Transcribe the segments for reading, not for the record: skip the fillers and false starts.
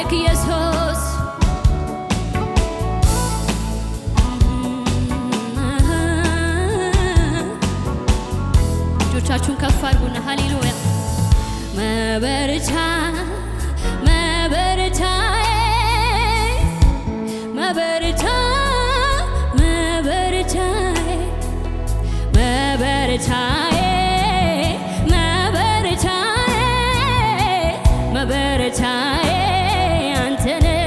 ተባረክ ኢየሱስ እጆቻችሁን ከፍ አድርጉና ሃሌሉያ መበረቻ መበረቻዬ መበረቻ መበረቻዬ መበረቻዬ መበረቻዬ መበረቻዬ አንተ ነህ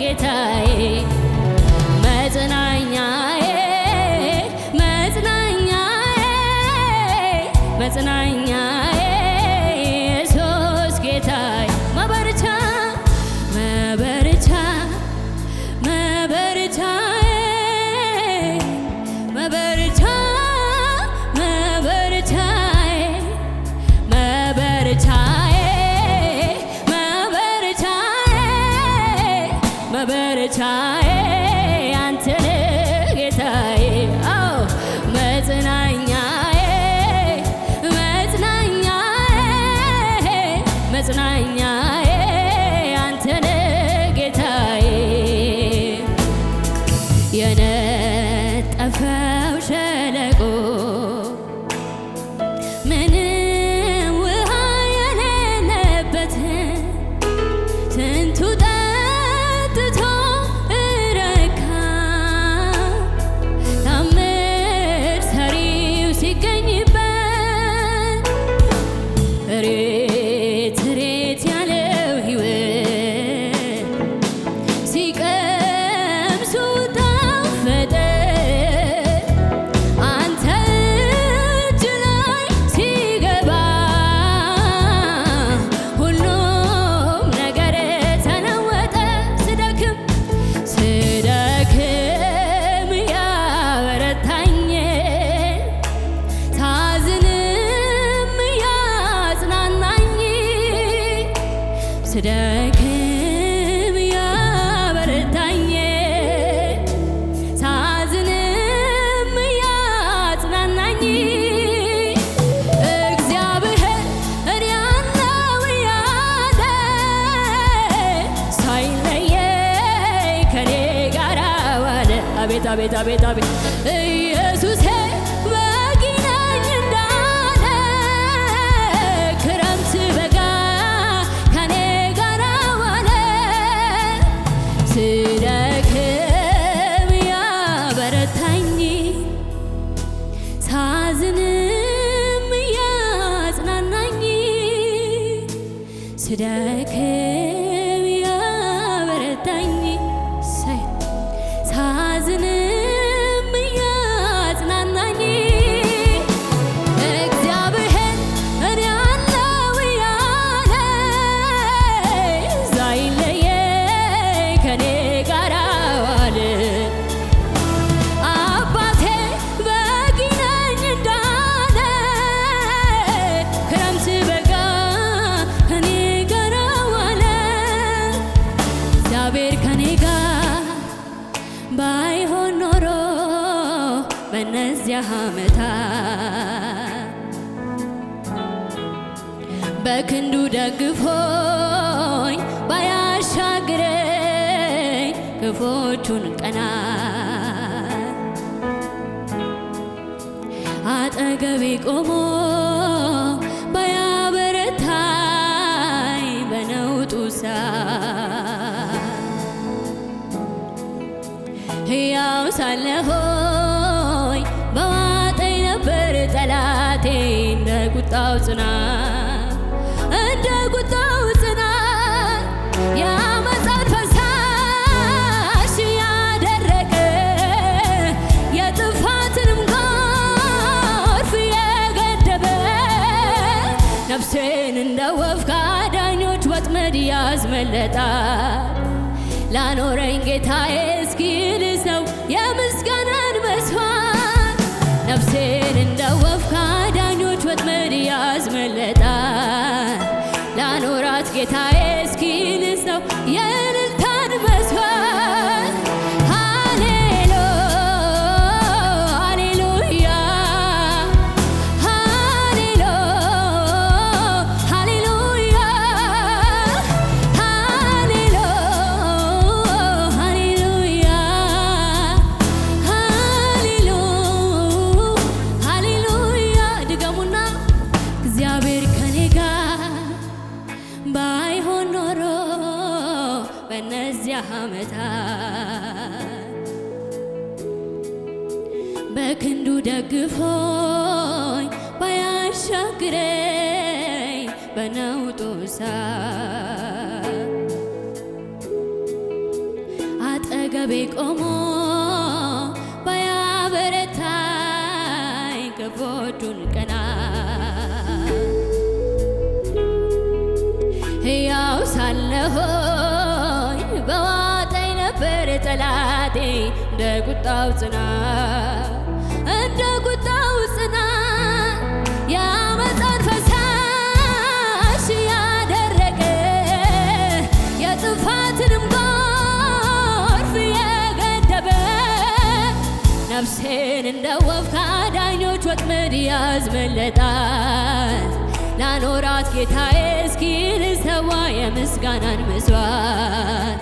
ጌታዬ መጽናኛዬ መጽናኛዬ መጽናኛዬ ኢየሱስ ጌታዬ መበረቻ መበረቻ መበረቻዬ መበረቻ መበረቻዬ መበረቻዬ መበረቻዬ አንተ ነህ ጌታዬ አዎ መጽናኛዬ መጽናኛዬ መጽናኛዬ አንተ ነህ ጌታዬ የነጠፈው ሸለቆ ምንም ውሃ የሌለበት ስንቱ ጠጥቶ እረካ ታምር ሰሪው ሲገኝበት እሬት እሬት ያለው ሕይወት ሲቀምሱ ጣፈጠ አንተ እጅ ላይ ሲገባ ሁሉም ነገር ተለወጠ ስደክም ስደክም ያበረታኝ ሳዝንም ያጽናናኝ ስደክም ያበረታኝ ሳዝንም ያጽናናኝ እግዚአብሔር እኔ አለው ያለ ሳይለየኝ ከኔ ጋር ዋለ አቤት አቤት አቤት አቤት ኢየሱሴ በቂ ነኝ እንዳለ ክረምት በጋ ከኔ ጋር ዋለ ስደክም ያበረታኝ ሳዝንም ያጽናናኝ ስደክም ያበረታኝ ሳዝንም ያጽናናኝ እግዚአብሔር እኔ አለው ያለ ሳይለየኝ ከኔ ጋር ዋለ አባቴ በቂ ነኝ እንዳለ ክረምት በጋ ከኔ ጋር ዋለ እግዚአብሔር ከኔ ጋር ባይሆን ኖሮ በእነዚያ ዓመታት በክንዱ ደግፎኝ ባያሻግረኝ ክፎቹን ቀናት አጠገቤ ቆሞ ባያበረታኝ በነውጡ ሰዓት ሕያው ሳለሆኝ በዋጠኝ ነበር ጠላቴ እንደ ቁጣው ጽናት እንደ ቁጣው ጽናት የዓመፃን ፈሳሽ ያደረቀ የጥፋትንም ጎርፍ የገደበ ነፍሴን እንደ ወፍ ከአዳኞች ወጥመድ ያስመለጣት ላኖረኝ ጌታዬ እስኪል ሰው የምስጋናን መስዋዕት ነፍሴን እንደ ወፍ ከአዳኞች ወጥመድ ያስመለጣት ላኖራት ጌታዬ እስኪል ሰው የእልልታን መስዋዕት ሃሌሉያ ሃሌሉያ ሃሌሉያ ዓመታት በክንዱ ደግፎኝ ባያሻግረኝ በነውጡ ሰዓት አጠገቤ ቆሞ ባያበረታኝ ክፉዎቹን ቀናት ሕያው ሳለሁኝ በዋጠኝ ነበር ጠላቴ እንደ ቁጣው ጽናት የዓመፃን ፈሳሽ ያደረቀ የጥፋትንም ጎርፍ የገደበ ነፍሴን እንደ ወፍ ከአዳኞች ወጥመድ ያስመለጣት ላኖራት ጌታዬ እስኪ ልሰዋ የምስጋናን መስዋዕት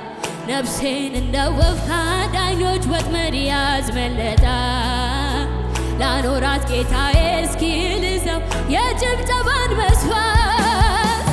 ነፍሴን እንደ ወፍ ከአዳኞች ወጥመድ ያስመለጣት ላኖራት ጌታዬ እስኪ ልሰዋ የጭብጨባን መስዋዕት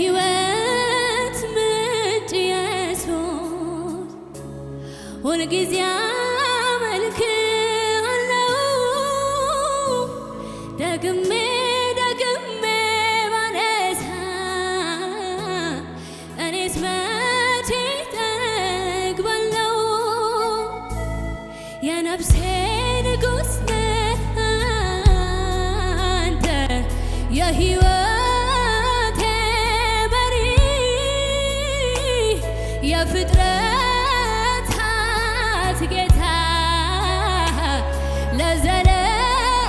የሕይወት ምንጭ ኢየሱስ ሁልጊዜ አመልክሃለሁ ደግሜ ባነሳ እኔስ መቼ እጠግባለሁ የነፍሴ ንጉሥ ነህ አንተ የሕይወቴ መሪ የፍጥረታት ጌታ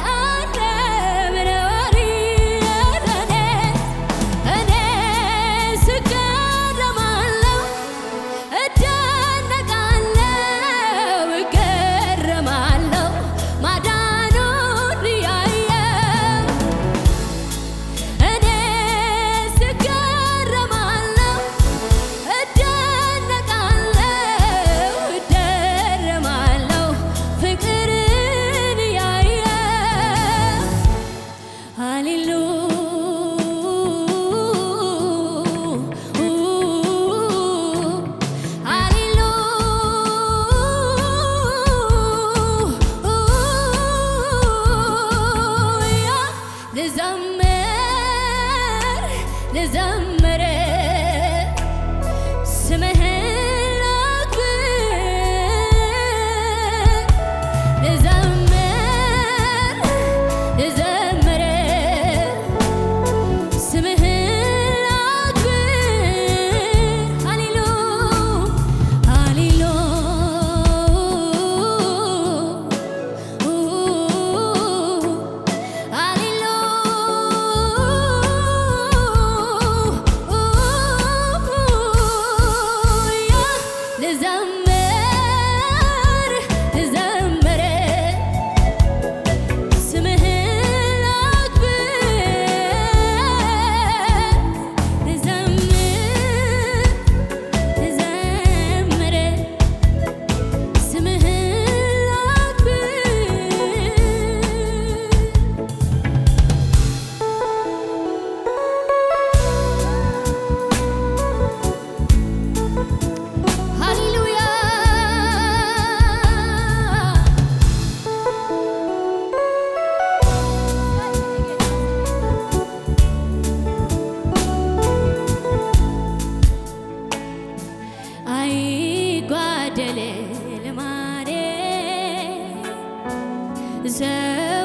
ለዘለዓለም ነዋሪ እኔ ስገረማለሁ እደነቃለሁ እገረማለሁ ማዳኑን ያየሁ እኔ ስገረማለሁ እደነቃለሁ እገረማለሁ ፍቅርን ያየሁ ሃሌሉያ ልዘምር ስምህን ላክብር ልዘምር ስምህን ላክብር ሃሌሉያ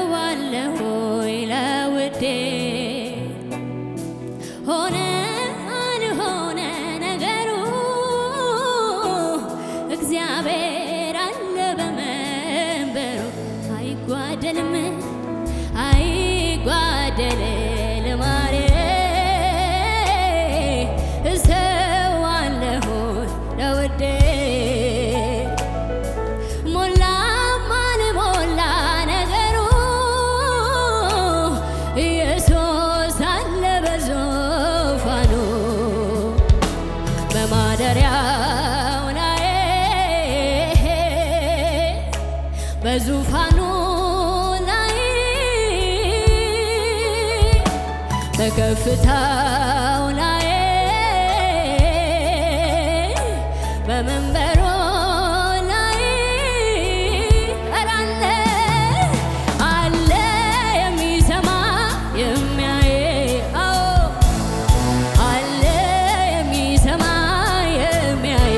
እሰዋለሁኝ ለውዴ ሆነ አልሆነ ነገሩ እግዚአብሔር አለ በመንበሩ አይጓደልም አይጓደል ልማሬ እሰዋለሁኝ ለውዴ ሞላም አልሞላ ነገሩ ኢየሱስ አለ በዙፋኑ በማደሪያው ላይ በዙፋኑ ላይ በከፍታው ላይ በመንበሩ ላይ አለ አለ የሚሰማ የሚያይ አለ የሚሰማ የሚያይ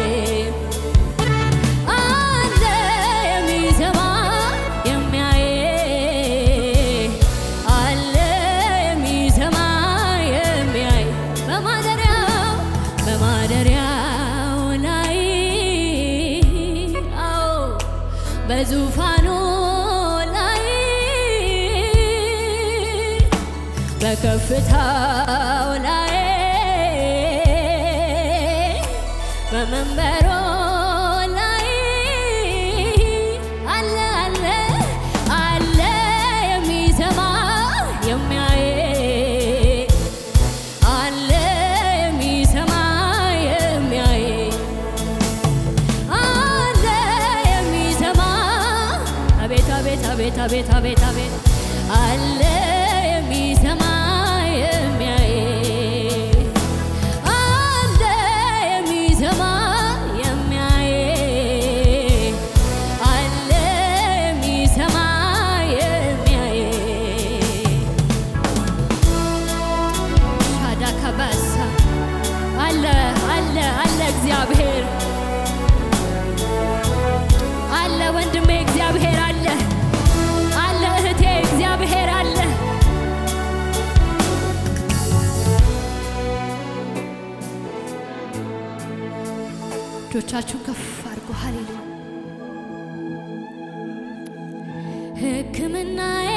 አለ የሚሰማ የሚያይ አለ የሚሰማ የሚያይ በማደሪያው ላይ በዙፋኑ ላይ በከፍታው ላይ በመንበሩ ላይ አለ አለ አለ የሚሰማ የሚያይ አለ የሚሰማ የሚያይ አለ የሚሰማ አቤት አቤት አቤት አቤት አቤት አቤት አለ የሚሰማ የሚያይ አለ የሚሰማ የሚያይ አለ የሚሰማ የሚያይ ሻዳካባሳ አለ አለ አለ እግዚአብሔር አለ ወንድሜ እግዚአብሔር አለ አለ እህቴ እግዚአብሔር አለ። እጆቻችሁን ከፍ አድርጉ። ሃሌሉያ ሕክምናዬ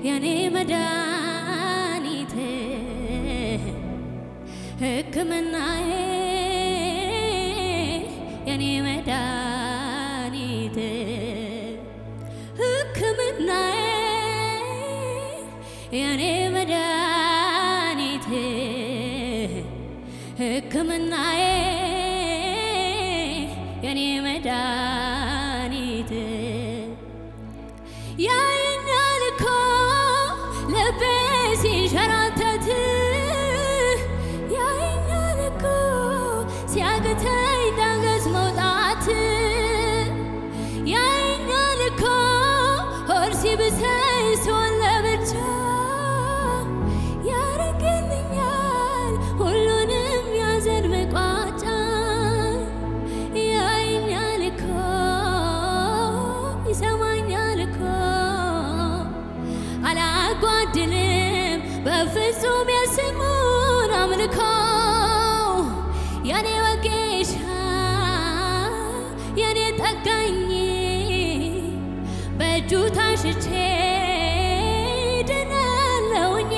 የኔ መድኃኒት ሕክምናዬ የኔ መድኃኒት ሕክምናዬ የኔ መድኃኒት ሕክምናዬ የኔ መድኃኒት ያየኛል እኮ ልቤ ሲንሸራተት ያየኛል እኮ ሲያቅተኝ ዳገት መውጣት ያየኛል እኮ ሆድ ሲብሰኝ ስሆን ለብቻ ያረግልኛል ሁሉንም ያዘን መቋጫ ያየኛል እኮ ይሰማኛል እኮ አላጓድልም በፍጹም የስሙን አምልኮ የኔ ወጌሻ የኔ ጠጋኝ በእጁ ታሽቼ ድናለሁኝ።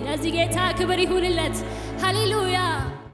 ለዚህ ጌታ ክብር ይሁንለት። ሃሌሉያ